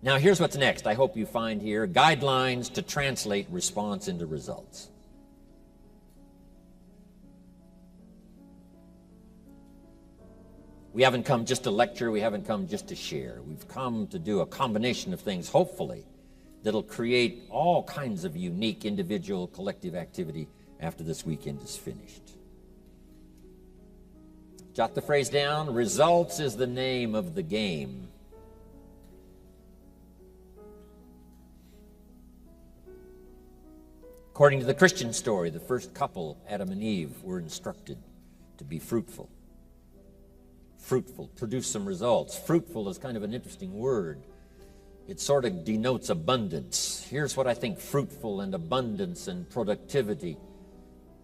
Now, here's what's next. I hope you find here guidelines to translate response into results. We haven't come just to lecture. We haven't come just to share. We've come to do a combination of things, hopefully, that'll create all kinds of unique individual, collective activity after this weekend is finished. Jot the phrase down. Results is the name of the game. According to the Christian story, the first couple, Adam and Eve, were instructed to be fruitful. Fruitful, produce some results. Fruitful is kind of an interesting word. It sort of denotes abundance. Here's what I think fruitful and abundance and productivity.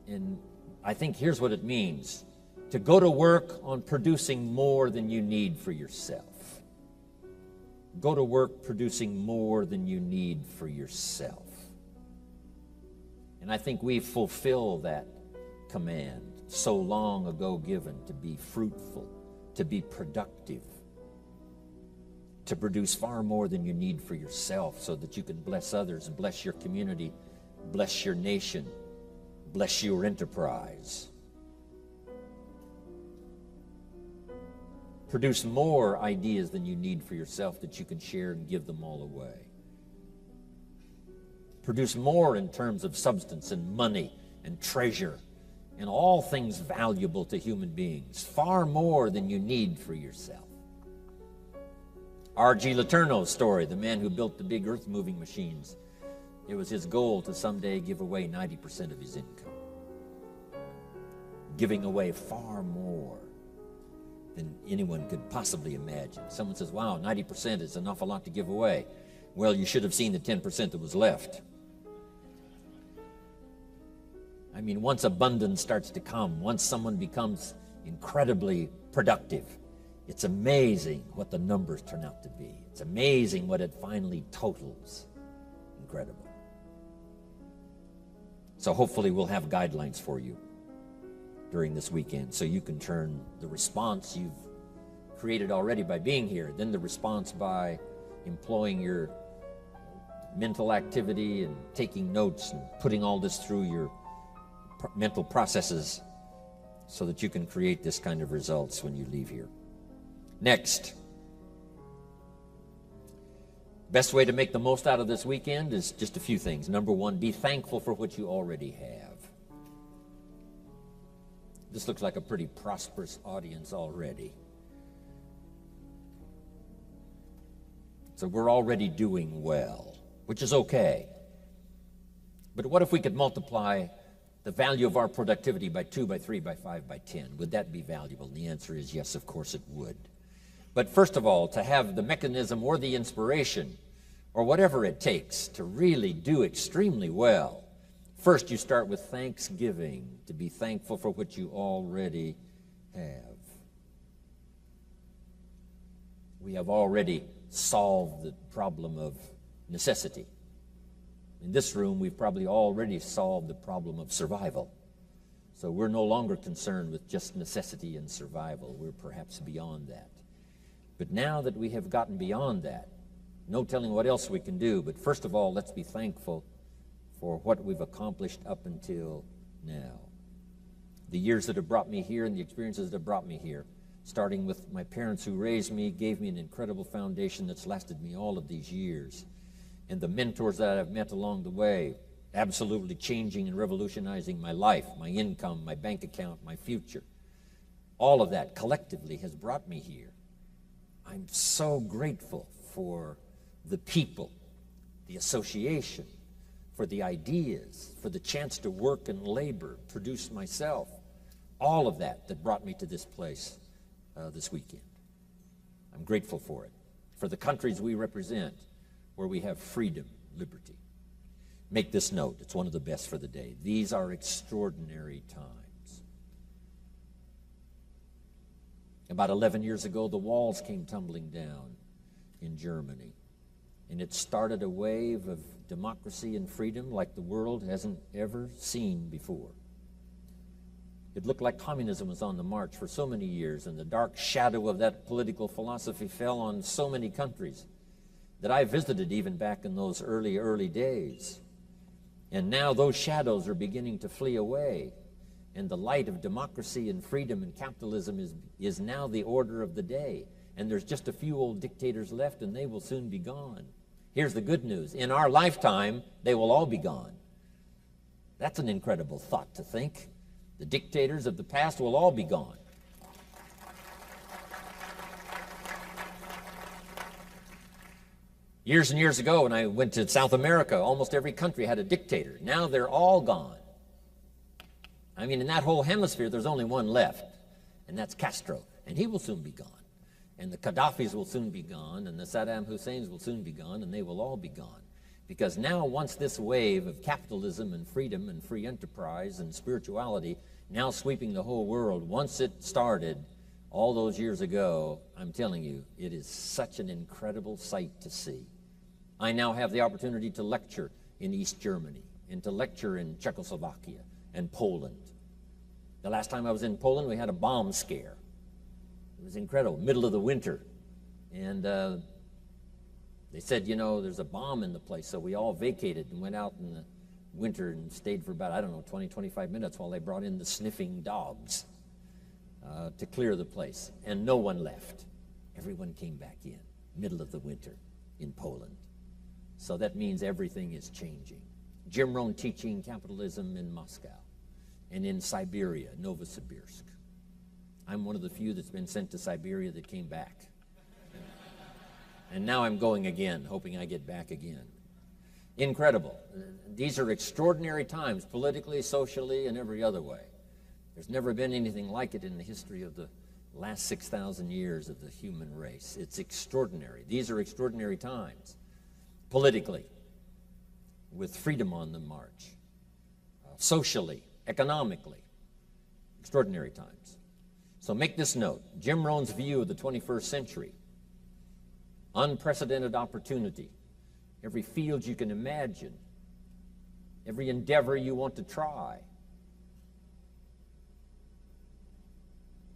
And I think here's what it means. To go to work on producing more than you need for yourself. Go to work producing more than you need for yourself. And I think we fulfill that command so long ago given to be fruitful, to be productive, to produce far more than you need for yourself so that you can bless others, bless your community, bless your nation, bless your enterprise. Produce more ideas than you need for yourself that you can share and give them all away. Produce more in terms of substance and money and treasure and all things valuable to human beings, far more than you need for yourself. R.G. Letourneau's story, the man who built the big earth-moving machines, it was his goal to someday give away 90% of his income. Giving away far more than anyone could possibly imagine. Someone says, wow, 90% is an awful lot to give away. Well, you should have seen the 10% that was left. I mean, once abundance starts to come, once someone becomes incredibly productive, it's amazing what the numbers turn out to be. It's amazing what it finally totals. Incredible. So hopefully we'll have guidelines for you during this weekend so you can turn the response you've created already by being here, then the response by employing your mental activity and taking notes and putting all this through your mental processes so that you can create this kind of results when you leave here. Next, best way to make the most out of this weekend is just a few things. Number one, be thankful for what you already have. This looks like a pretty prosperous audience already. So we're already doing well, which is okay. But what if we could multiply the value of our productivity by 2, by 3, by 5, by 10? Would that be valuable? And the answer is yes, of course it would. But first of all, to have the mechanism or the inspiration or whatever it takes to really do extremely well, first you start with thanksgiving, to be thankful for what you already have. We have already solved the problem of necessity. In this room, we've probably already solved the problem of survival. So we're no longer concerned with just necessity and survival. We're perhaps beyond that. But now that we have gotten beyond that, no telling what else we can do, but first of all, let's be thankful for what we've accomplished up until now. The years that have brought me here and the experiences that have brought me here, starting with my parents who raised me, gave me an incredible foundation that's lasted me all of these years. And the mentors that I've met along the way, absolutely changing and revolutionizing my life, my income, my bank account, my future. All of that collectively has brought me here. I'm so grateful for the people, the association, for the ideas, for the chance to work and labor, produce myself. All of that brought me to this place this weekend. I'm grateful for it. For the countries we represent, where we have freedom, liberty. Make this note. It's one of the best for the day. These are extraordinary times. About 11 years ago, the walls came tumbling down in Germany. And it started a wave of democracy and freedom like the world hasn't ever seen before. It looked like communism was on the march for so many years, and the dark shadow of that political philosophy fell on so many countries. that I visited even back in those early days. And now those shadows are beginning to flee away, and the light of democracy and freedom and capitalism is now the order of the day. And there's just a few old dictators left, and they will soon be gone. Here's the good news. In our lifetime, they will all be gone. That's an incredible thought to think. The dictators of the past will all be gone. Years and years ago, when I went to South America, almost every country had a dictator. Now they're all gone. I mean, in that whole hemisphere, there's only one left, and that's Castro, and he will soon be gone. And the Gaddafis will soon be gone, and the Saddam Husseins will soon be gone, and they will all be gone. Because now, once this wave of capitalism and freedom and free enterprise and spirituality now sweeping the whole world, once it started all those years ago, I'm telling you, it is such an incredible sight to see. I now have the opportunity to lecture in East Germany and to lecture in Czechoslovakia and Poland. The last time I was in Poland, we had a bomb scare. It was incredible, middle of the winter. And they said, you know, there's a bomb in the place, so we all vacated and went out in the winter and stayed for about, 20, 25 minutes while they brought in the sniffing dogs to clear the place. And no one left. Everyone came back in, middle of the winter in Poland. So that means everything is changing. Jim Rohn teaching capitalism in Moscow and in Siberia, Novosibirsk. I'm one of the few that's been sent to Siberia that came back. And now I'm going again, hoping I get back again. Incredible. These are extraordinary times, politically, socially, and every other way. There's never been anything like it in the history of the last 6,000 years of the human race. It's extraordinary. These are extraordinary times, politically, with freedom on the march, socially, economically, extraordinary times. So make this note. Jim Rohn's view of the 21st century, unprecedented opportunity, every field you can imagine, every endeavor you want to try,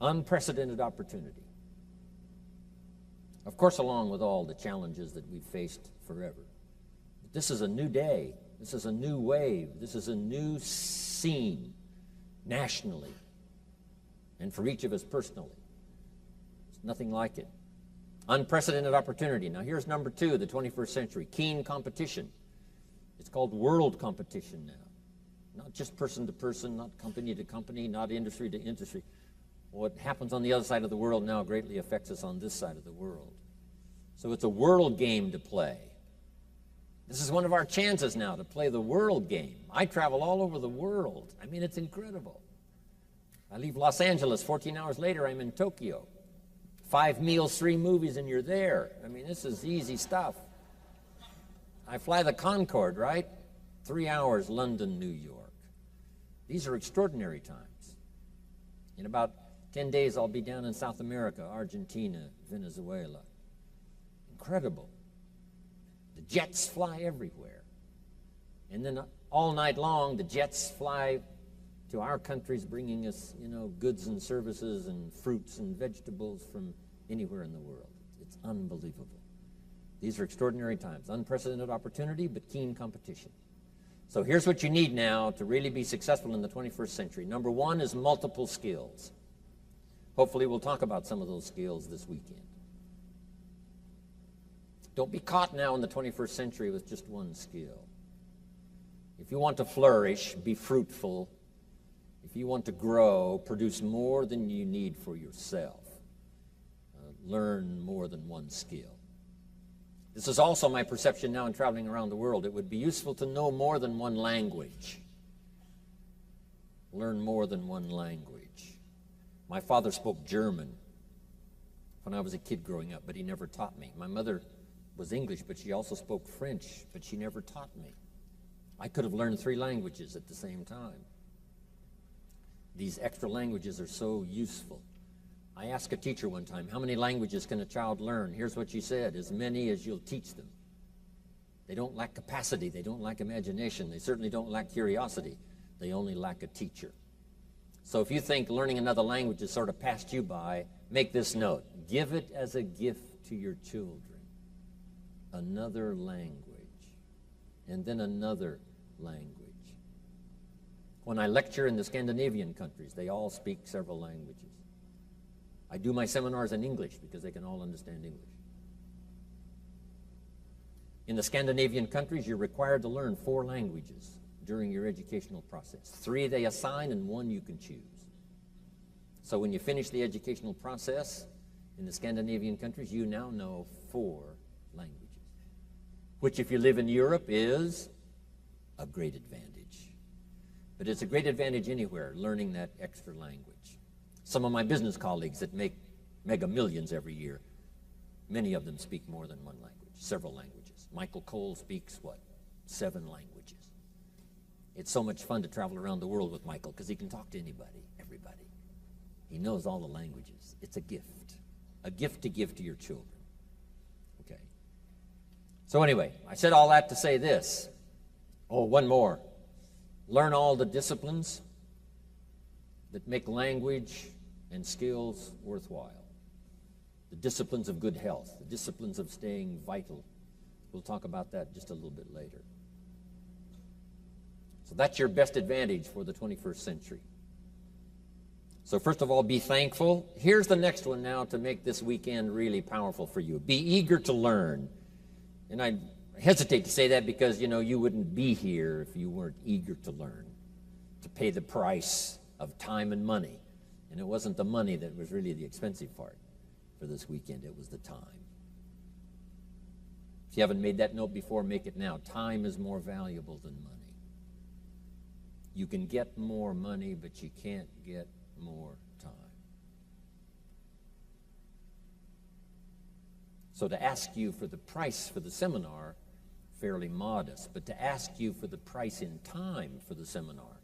unprecedented opportunity. Of course, along with all the challenges that we've faced forever. But this is a new day. This is a new wave. This is a new scene nationally and for each of us personally. There's nothing like it. Unprecedented opportunity. Now here's number 2, the 21st century. Keen competition. It's called world competition now. Not just person to person, not company to company, not industry to industry. What happens on the other side of the world now greatly affects us on this side of the world. So it's a world game to play. This is one of our chances now to play the world game. I travel all over the world. I mean, it's incredible. I leave Los Angeles, 14 hours later, I'm in Tokyo. 5 meals, 3 movies, and you're there. I mean, this is easy stuff. I fly the Concorde, right? 3 hours, London, New York. These are extraordinary times. In about 10 days, I'll be down in South America, Argentina, Venezuela. Incredible. The jets fly everywhere. And then all night long, the jets fly to our countries, bringing us, goods and services and fruits and vegetables from anywhere in the world. It's unbelievable. These are extraordinary times. Unprecedented opportunity, but keen competition. So here's what you need now to really be successful in the 21st century. Number 1 is multiple skills. Hopefully we'll talk about some of those skills this weekend. Don't be caught now in the 21st century with just one skill. If you want to flourish, be fruitful. If you want to grow, produce more than you need for yourself. Learn more than one skill. This is also my perception now in traveling around the world. It would be useful to know more than one language. Learn more than one language. My father spoke German when I was a kid growing up, but he never taught me. My mother was English, but she also spoke French, but she never taught me. I could have learned 3 languages at the same time. These extra languages are so useful. I asked a teacher one time, how many languages can a child learn? Here's what she said, as many as you'll teach them. They don't lack capacity. They don't lack imagination. They certainly don't lack curiosity. They only lack a teacher. So if you think learning another language has sort of passed you by, make this note. Give it as a gift to your children. another language, and then another language. When I lecture in the Scandinavian countries, they all speak several languages. I do my seminars in English because they can all understand English. In the Scandinavian countries, you're required to learn 4 languages during your educational process. 3 they assign and 1 you can choose. So when you finish the educational process in the Scandinavian countries, you now know 4 languages, which if you live in Europe is a great advantage. But it's a great advantage anywhere, learning that extra language. Some of my business colleagues that make mega millions every year, many of them speak more than 1 language, several languages. Michael Cole speaks, 7 languages. It's so much fun to travel around the world with Michael because he can talk to anybody, everybody. He knows all the languages. It's a gift to give to your children. Okay. So anyway, I said all that to say this. Oh, one more. Learn all the disciplines that make language and skills worthwhile. The disciplines of good health, the disciplines of staying vital. We'll talk about that just a little bit later. So that's your best advantage for the 21st century. So first of all, be thankful. Here's the next one now to make this weekend really powerful for you. Be eager to learn. And I hesitate to say that because, you wouldn't be here if you weren't eager to learn, to pay the price of time and money. And it wasn't the money that was really the expensive part for this weekend. It was the time. If you haven't made that note before, make it now. Time is more valuable than money. You can get more money, but you can't get more time. So to ask you for the price for the seminar, fairly modest, but to ask you for the price in time for the seminar,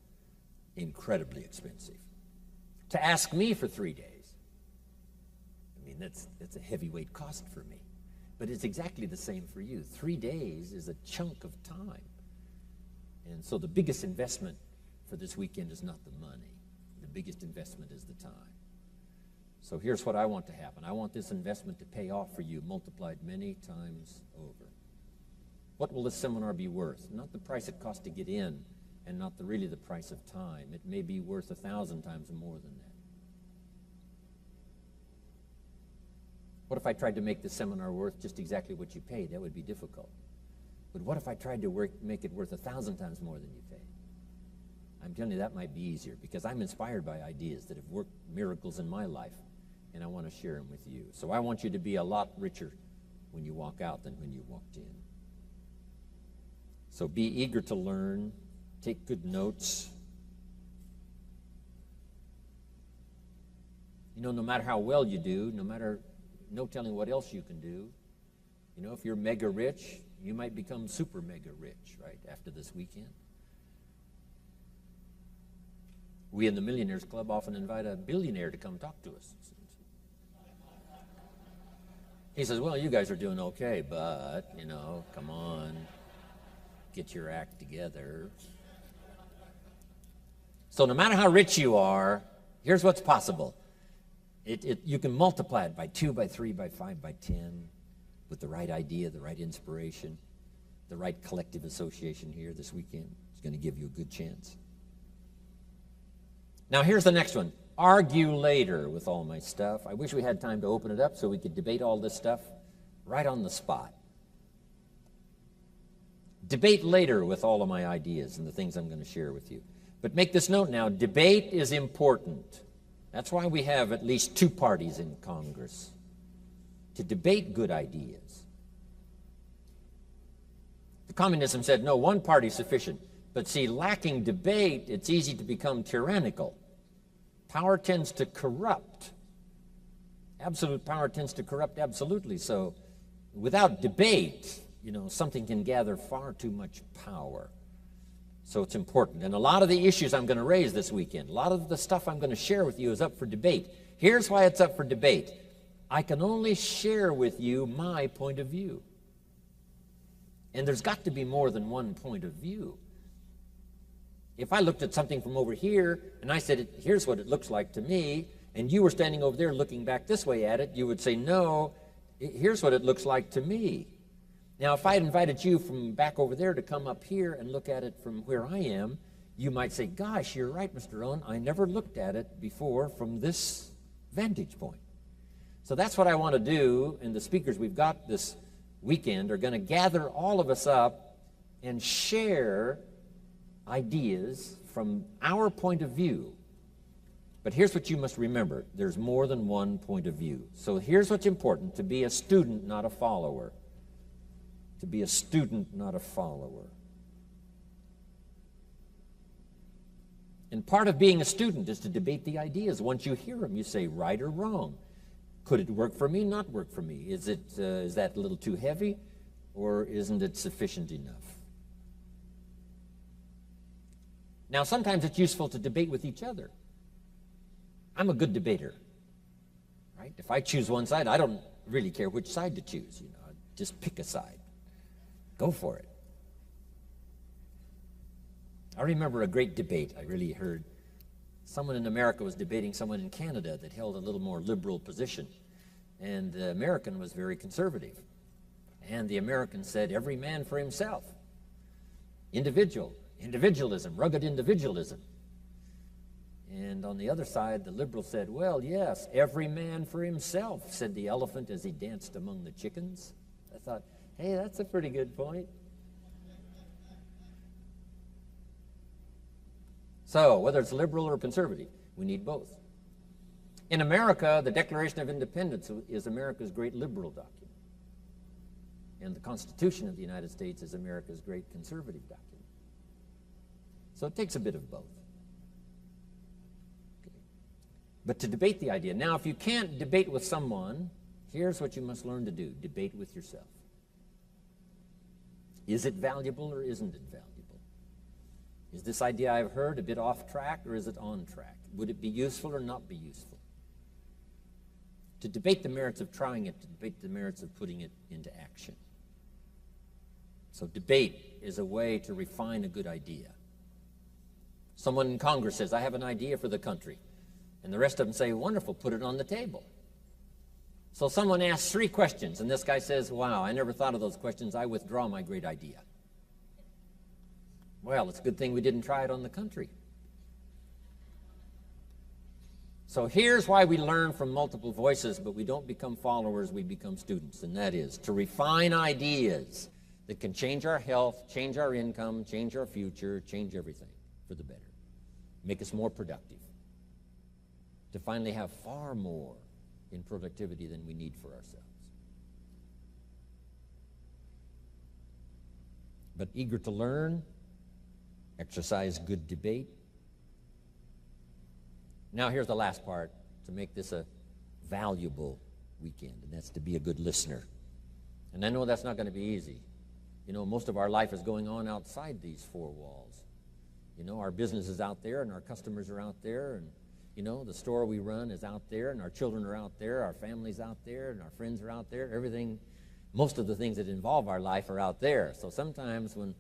incredibly expensive. To ask me for 3 days, that's a heavyweight cost for me. But it's exactly the same for you. 3 days is a chunk of time. And so the biggest investment for this weekend is not the money. The biggest investment is the time. So here's what I want to happen. I want this investment to pay off for you, multiplied many times over. What will this seminar be worth? Not the price it costs to get in, and not really the price of time. It may be worth 1,000 times more than that. What if I tried to make the seminar worth just exactly what you paid? That would be difficult. But what if I tried to make it worth 1,000 times more than you paid? I'm telling you, that might be easier because I'm inspired by ideas that have worked miracles in my life, and I want to share them with you. So I want you to be a lot richer when you walk out than when you walked in. So be eager to learn. Take good notes. No matter how well you do, no telling what else you can do. If you're mega rich, you might become super mega rich, right, after this weekend. We in the Millionaires Club often invite a billionaire to come talk to us. He says, well, you guys are doing okay, but, come on, get your act together. So no matter how rich you are, here's what's possible. You can multiply it by 2, by 3, by 5, by 10 with the right idea, the right inspiration, the right collective association here this weekend. It's going to give you a good chance. Now here's the next one. Argue later with all my stuff. I wish we had time to open it up so we could debate all this stuff right on the spot. Debate later with all of my ideas and the things I'm going to share with you. But make this note now, debate is important. That's why we have at least 2 parties in Congress, to debate good ideas. The communism said, no, one party is sufficient. But see, lacking debate, it's easy to become tyrannical. Power tends to corrupt. Absolute power tends to corrupt absolutely. So without debate, something can gather far too much power. So it's important. And a lot of the issues I'm going to raise this weekend, a lot of the stuff I'm going to share with you is up for debate. Here's why it's up for debate. I can only share with you my point of view. And there's got to be more than one point of view. If I looked at something from over here and I said, here's what it looks like to me, and you were standing over there looking back this way at it, you would say, no, here's what it looks like to me. Now, if I had invited you from back over there to come up here and look at it from where I am, you might say, gosh, you're right, Mr. Rohn. I never looked at it before from this vantage point. So that's what I want to do, and the speakers we've got this weekend are going to gather all of us up and share ideas from our point of view. But here's what you must remember. There's more than one point of view. So here's what's important: to be a student, not a follower. To be a student, not a follower. And part of being a student is to debate the ideas. Once you hear them, you say, right or wrong. Could it work for me, not work for me? Is that a little too heavy, or isn't it sufficient enough? Now, sometimes it's useful to debate with each other. I'm a good debater, right? If I choose one side, I don't really care which side to choose. Just pick a side. Go for it. I remember a great debate I really heard. Someone in America was debating someone in Canada that held a little more liberal position, and the American was very conservative. And the American said, every man for himself. Individualism, rugged individualism. And on the other side, the liberal said, well, yes, every man for himself, said the elephant as he danced among the chickens. I thought, hey, that's a pretty good point. So, whether it's liberal or conservative, we need both. In America, the Declaration of Independence is America's great liberal document. And the Constitution of the United States is America's great conservative document. So it takes a bit of both. Okay. But to debate the idea. Now, if you can't debate with someone, here's what you must learn to do. Debate with yourself. Is it valuable or isn't it valuable? Is this idea I've heard a bit off track, or is it on track? Would it be useful or not be useful? To debate the merits of trying it, to debate the merits of putting it into action. So debate is a way to refine a good idea. Someone in Congress says, I have an idea for the country. And the rest of them say, wonderful, put it on the table. So someone asks 3 questions, and this guy says, wow, I never thought of those questions. I withdraw my great idea. Well, it's a good thing we didn't try it on the country. So here's why we learn from multiple voices, but we don't become followers, we become students, and that is to refine ideas that can change our health, change our income, change our future, change everything for the better, make us more productive, to finally have far more in productivity than we need for ourselves. But eager to learn, exercise good debate. Now here's the last part to make this a valuable weekend, and that's to be a good listener. And I know that's not going to be easy. Most of our life is going on outside these 4 walls. Our business is out there, and our customers are out there, and the store we run is out there, and our children are out there, our family's out there, and our friends are out there. Everything, most of the things that involve our life are out there. So sometimes when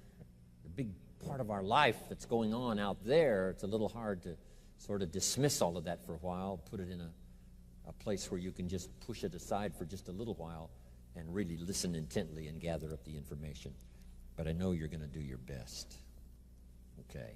the big part of our life that's going on out there, it's a little hard to sort of dismiss all of that for a while, put it in a place where you can just push it aside for just a little while and really listen intently and gather up the information. But I know you're going to do your best. Okay.